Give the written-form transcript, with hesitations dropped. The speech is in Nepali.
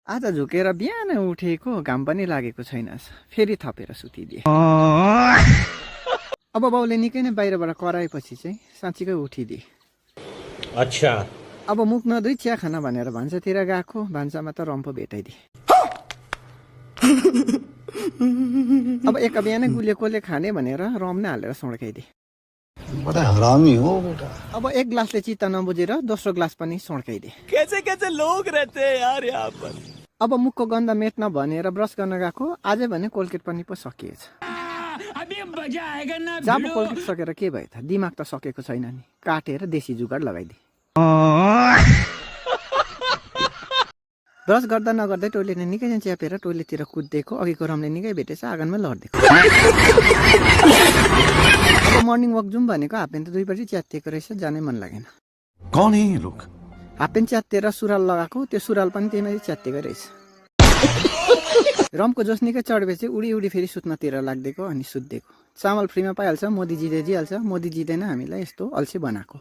आज झुकेर बिहान उठेको घाम पनि लागेको छैन फेरि थपेर सुतिदिए अब बाउले निकै नै बाहिरबाट कराएपछि चाहिँ साँच्चीकै उठिदिए अच्छा अब मुख नधुई चिया खान भनेर भान्सातिर गएको भान्सामा त रम्फू भेटाइदिए अब एक बिहानै गुलियोकोले खाने भनेर रम नै हालेर सड्काइदिए बडा हरामी हो बेटा अब एक ग्लासले चित्त नबुझेर दोस्रो ग्लास पनि सड्काइदिए कैसे कैसे लोग रहते हैं यार यहाँ पर अब मुखको गन्ध मेट्न भनेर ब्रस गर्न गएको आजै भने कोलगेट पनि पो सकिएछ जब कोलगेट सकेर के भयो त दिमाग त सकेको छैन नि काटेर देशी जुगाड लगाइदिए ब्रस गर्दा नगर्दै टोइलेटले निकै नै च्यापेर टोइलेटतिर कुद्दिएको अघिको रमले निकै भेटेछ आँगनमै लडिदिएको अब मर्निङ वक जाउँ भनेको हाफ प्यान्ट त दुईपट्टि च्यातिएको रहेछ जानै मन लागेन कौन है ये लोग हाफ प्यान्ट च्यातेर सुरुवाल लगाएको त्यो सुरुवाल पनि त्यहीमाथि च्यातिएको रहेछ रमको जोस निकै चढेपछि उडी उडी फेरि सुत्नतिर लाग्दिएको अनि सुत्दिएको चामल फ्रीमा पाइहाल्छ मोदी जित्दै जिहाल्छ मोदी जित्दैन हामीलाई यस्तो अल्छी बनाएको